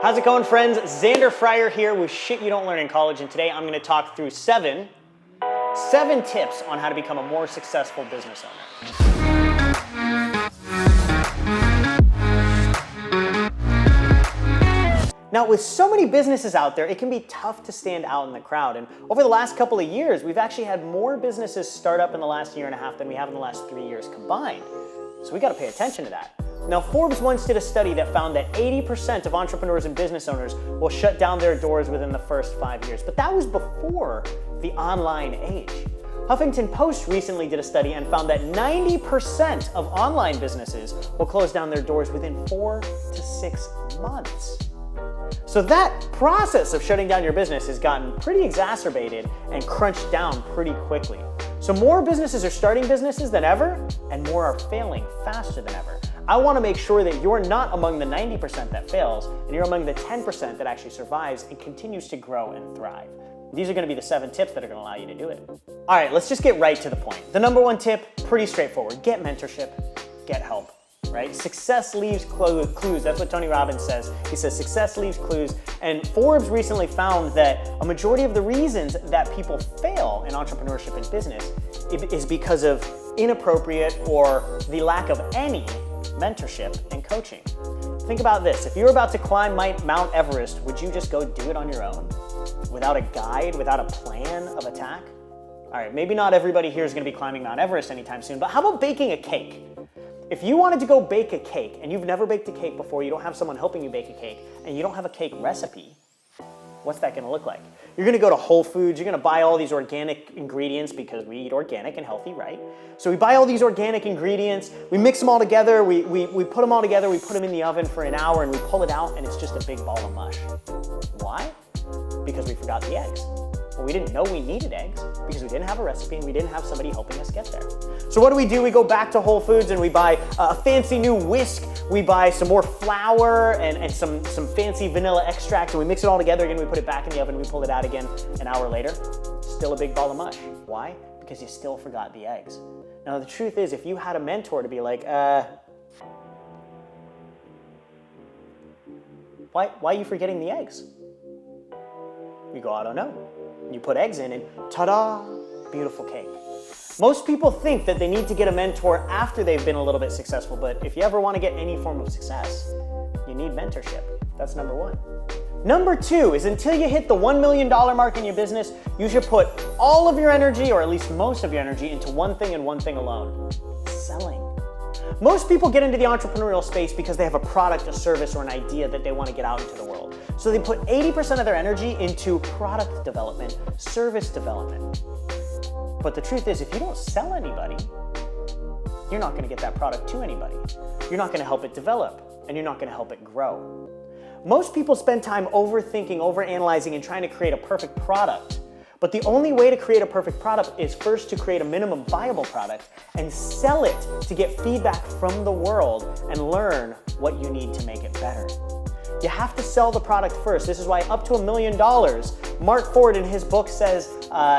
How's it going, friends? Xander Fryer here with Shit You Don't Learn in College, and today I'm going to talk through seven tips on how to become a more successful business owner. Now, with so many businesses out there, it can be tough to stand out in the crowd. And over the last couple of years, we've actually had more businesses start up in the last year and a half than we have in the last 3 years combined. So we got to pay attention to that. Now, Forbes once did a study that found that 80% of entrepreneurs and business owners will shut down their doors within the first 5 years. But that was before the online age. Huffington Post recently did a study and found that 90% of online businesses will close down their doors within 4 to 6 months. So that process of shutting down your business has gotten pretty exacerbated and crunched down pretty quickly. So more businesses are starting businesses than ever, and more are failing faster than ever. I want to make sure that you're not among the 90% that fails, and you're among the 10% that actually survives and continues to grow and thrive. These are going to be the 7 tips that are going to allow you to do it. All right, let's just get right to the point. The number 1 tip, pretty straightforward. Get mentorship, get help. Right? Success leaves clues. That's what Tony Robbins says. He says success leaves clues. And Forbes recently found that a majority of the reasons that people fail in entrepreneurship and business is because of inappropriate or the lack of any mentorship and coaching. Think about this. If you're about to climb Mount Everest, would you just go do it on your own? Without a guide, without a plan of attack? All right, maybe not everybody here is going to be climbing Mount Everest anytime soon, but how about baking a cake? If you wanted to go bake a cake and you've never baked a cake before, you don't have someone helping you bake a cake, and you don't have a cake recipe, what's that going to look like? You're going to go to Whole Foods, you're going to buy all these organic ingredients because we eat organic and healthy, right? So we buy all these organic ingredients, we mix them all together, we put them all together, we put them in the oven for an hour, and we pull it out, and it's just a big ball of mush. Why? Because we forgot the eggs. Well, we didn't know we needed eggs because we didn't have a recipe and we didn't have somebody helping us get there. So what do? We go back to Whole Foods and we buy a fancy new whisk, we buy some more flour and some fancy vanilla extract, and we mix it all together again, we put it back in the oven, we pull it out again an hour later, still a big ball of mush. Why? Because you still forgot the eggs. Now the truth is, if you had a mentor to be like, why are you forgetting the eggs? You go, I don't know. You put eggs in and ta-da, beautiful cake. Most people think that they need to get a mentor after they've been a little bit successful, but if you ever want to get any form of success, you need mentorship. That's number 1. Number 2 is until you hit the $1 million mark in your business, you should put all of your energy, or at least most of your energy, into one thing and one thing alone: selling. Most people get into the entrepreneurial space because they have a product, a service, or an idea that they want to get out into the world. So they put 80% of their energy into product development, service development. But the truth is, if you don't sell anybody, you're not going to get that product to anybody. You're not going to help it develop, and you're not going to help it grow. Most people spend time overthinking, overanalyzing, and trying to create a perfect product. But the only way to create a perfect product is first to create a minimum viable product and sell it to get feedback from the world and learn what you need to make it better. You have to sell the product first. This is why up to $1 million, Mark Ford in his book says,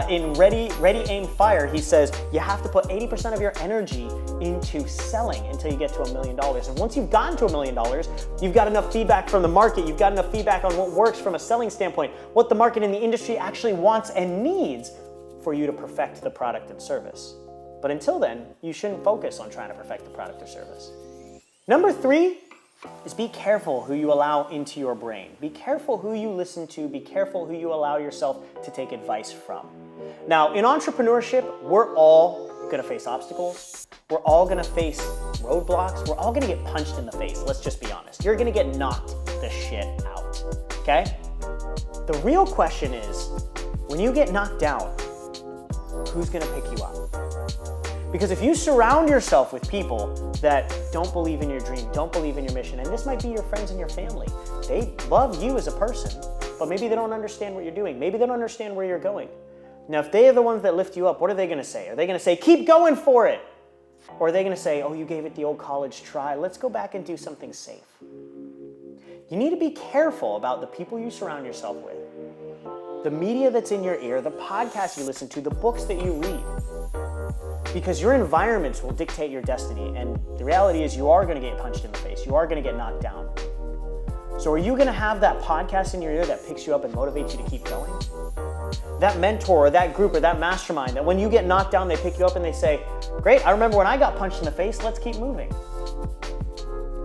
in Ready, Aim, Fire, he says, you have to put 80% of your energy into selling until you get to $1 million. And once you've gotten to $1 million, you've got enough feedback from the market, you've got enough feedback on what works from a selling standpoint, what the market and the industry actually wants and needs for you to perfect the product and service. But until then, you shouldn't focus on trying to perfect the product or service. Number 3 is be careful who you allow into your brain. Be careful who you listen to. Be careful who you allow yourself to take advice from. Now, in entrepreneurship, we're all going to face obstacles. We're all going to face roadblocks. We're all going to get punched in the face. Let's just be honest. You're going to get knocked the shit out, okay? The real question is, when you get knocked down, who's going to pick you up? Because if you surround yourself with people that don't believe in your dream, don't believe in your mission, and this might be your friends and your family, they love you as a person, but maybe they don't understand what you're doing. Maybe they don't understand where you're going. Now, if they are the ones that lift you up, what are they going to say? Are they going to say, keep going for it? Or are they going to say, oh, you gave it the old college try. Let's go back and do something safe. You need to be careful about the people you surround yourself with, the media that's in your ear, the podcasts you listen to, the books that you read. Because your environments will dictate your destiny, and the reality is you are going to get punched in the face. You are going to get knocked down. So are you gonna have that podcast in your ear that picks you up and motivates you to keep going? That mentor or that group or that mastermind that when you get knocked down, they pick you up and they say, great, I remember when I got punched in the face, let's keep moving.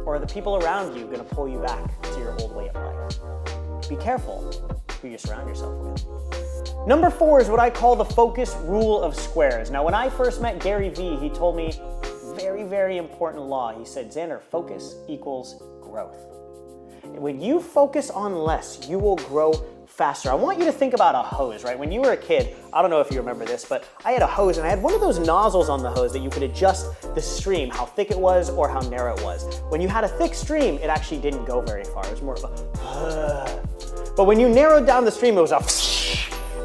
Or are the people around you gonna pull you back to your old way of life? Be careful who you surround yourself with. Number 4 is what I call the focus rule of squares. Now, when I first met Gary Vee, he told me very, very important law. He said, Xander, focus equals growth. And when you focus on less, you will grow faster. I want you to think about a hose, right? When you were a kid, I don't know if you remember this, but I had a hose and I had one of those nozzles on the hose that you could adjust the stream, how thick it was or how narrow it was. When you had a thick stream, it actually didn't go very far. It was more of a but when you narrowed down the stream, it was a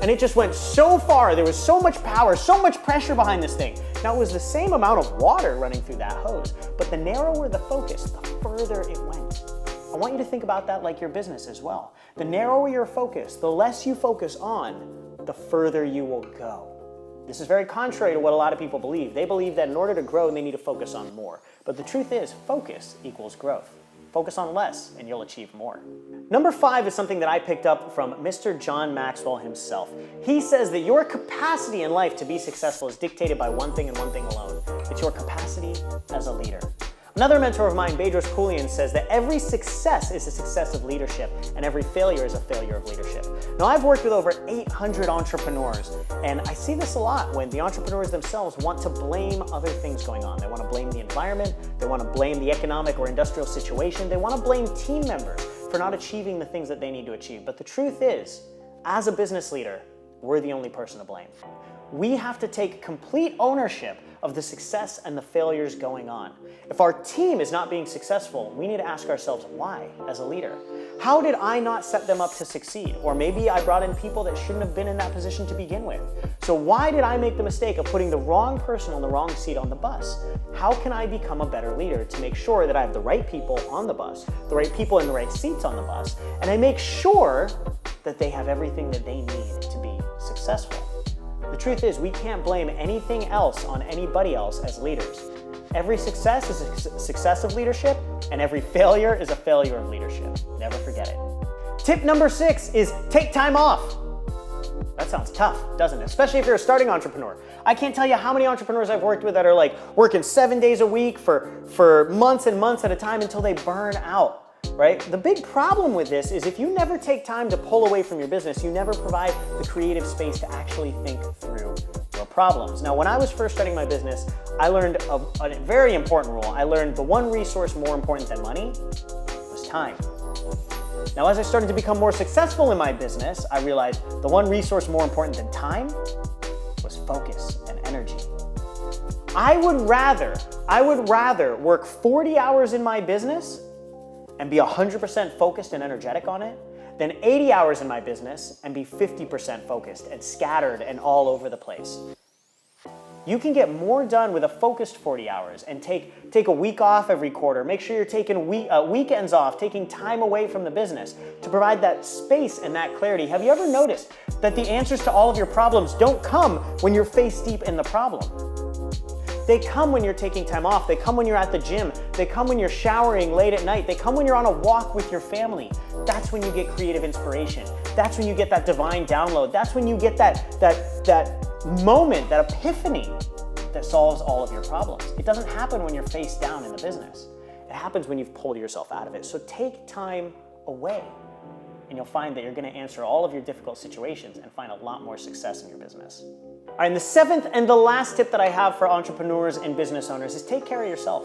and it just went so far. There was so much power, so much pressure behind this thing. Now, it was the same amount of water running through that hose, but the narrower the focus, the further it went. I want you to think about that like your business as well. The narrower your focus, the less you focus on, the further you will go. This is very contrary to what a lot of people believe. They believe that in order to grow, they need to focus on more. But the truth is, focus equals growth. Focus on less and you'll achieve more. Number 5 is something that I picked up from Mr. John Maxwell himself. He says that your capacity in life to be successful is dictated by one thing and one thing alone. It's your capacity as a leader. Another mentor of mine, Bedros Keuilian, says that every success is a success of leadership and every failure is a failure of leadership. Now, I've worked with over 800 entrepreneurs, and I see this a lot when the entrepreneurs themselves want to blame other things going on. They want to blame the environment, they want to blame the economic or industrial situation, they want to blame team members for not achieving the things that they need to achieve. But the truth is, as a business leader, we're the only person to blame. We have to take complete ownership of the success and the failures going on. If our team is not being successful, we need to ask ourselves, why as a leader? How did I not set them up to succeed? Or maybe I brought in people that shouldn't have been in that position to begin with. So why did I make the mistake of putting the wrong person on the wrong seat on the bus? How can I become a better leader to make sure that I have the right people on the bus, the right people in the right seats on the bus, and I make sure that they have everything that they need to be successful? The truth is, we can't blame anything else on anybody else as leaders. Every success is a success of leadership, and every failure is a failure of leadership. Never forget it. Tip number 6 is take time off. That sounds tough, doesn't it? Especially if you're a starting entrepreneur. I can't tell you how many entrepreneurs I've worked with that are like working 7 days a week for months and months at a time until they burn out. Right? The big problem with this is if you never take time to pull away from your business, you never provide the creative space to actually think through your problems. Now, when I was first starting my business, I learned a very important rule. I learned the one resource more important than money was time. Now, as I started to become more successful in my business, I realized the one resource more important than time was focus and energy. I would rather work 40 hours in my business and be 100% focused and energetic on it than 80 hours in my business and be 50% focused and scattered and all over the place. You can get more done with a focused 40 hours and take a week off every quarter. Make sure you're taking weekends off, taking time away from the business to provide that space and that clarity. Have you ever noticed that the answers to all of your problems don't come when you're face deep in the problem? They come when you're taking time off. They come when you're at the gym. They come when you're showering late at night. They come when you're on a walk with your family. That's when you get creative inspiration. That's when you get that divine download. That's when you get that moment, that epiphany that solves all of your problems. It doesn't happen when you're face down in the business. It happens when you've pulled yourself out of it. So take time away, and you'll find that you're going to answer all of your difficult situations and find a lot more success in your business. All right, and the 7th and the last tip that I have for entrepreneurs and business owners is take care of yourself.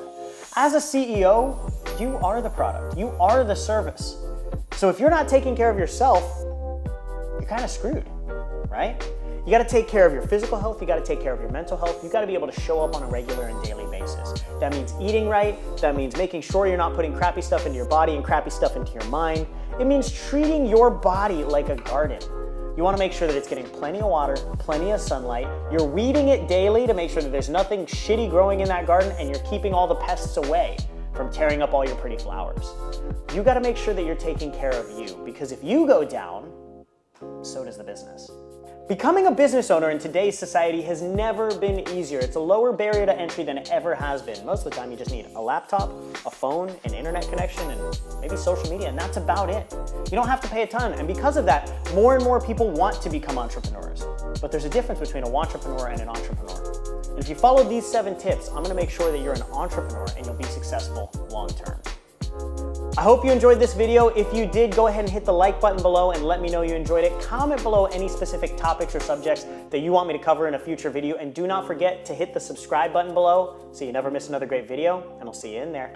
As a CEO, you are the product. You are the service. So if you're not taking care of yourself, you're kind of screwed, right? You got to take care of your physical health. You got to take care of your mental health. You got to be able to show up on a regular and daily basis. That means eating right. That means making sure you're not putting crappy stuff into your body and crappy stuff into your mind. It means treating your body like a garden. You want to make sure that it's getting plenty of water, plenty of sunlight. You're weeding it daily to make sure that there's nothing shitty growing in that garden, and you're keeping all the pests away from tearing up all your pretty flowers. You got to make sure that you're taking care of you, because if you go down, so does the business. Becoming a business owner in today's society has never been easier. It's a lower barrier to entry than it ever has been. Most of the time you just need a laptop, a phone, an internet connection, and maybe social media, and that's about it. You don't have to pay a ton, and because of that, more and more people want to become entrepreneurs. But there's a difference between a wantrepreneur and an entrepreneur. And if you follow these 7 tips, I'm gonna make sure that you're an entrepreneur and you'll be successful long term. I hope you enjoyed this video. If you did, go ahead and hit the like button below and let me know you enjoyed it. Comment below any specific topics or subjects that you want me to cover in a future video. And do not forget to hit the subscribe button below so you never miss another great video, and I'll see you in there.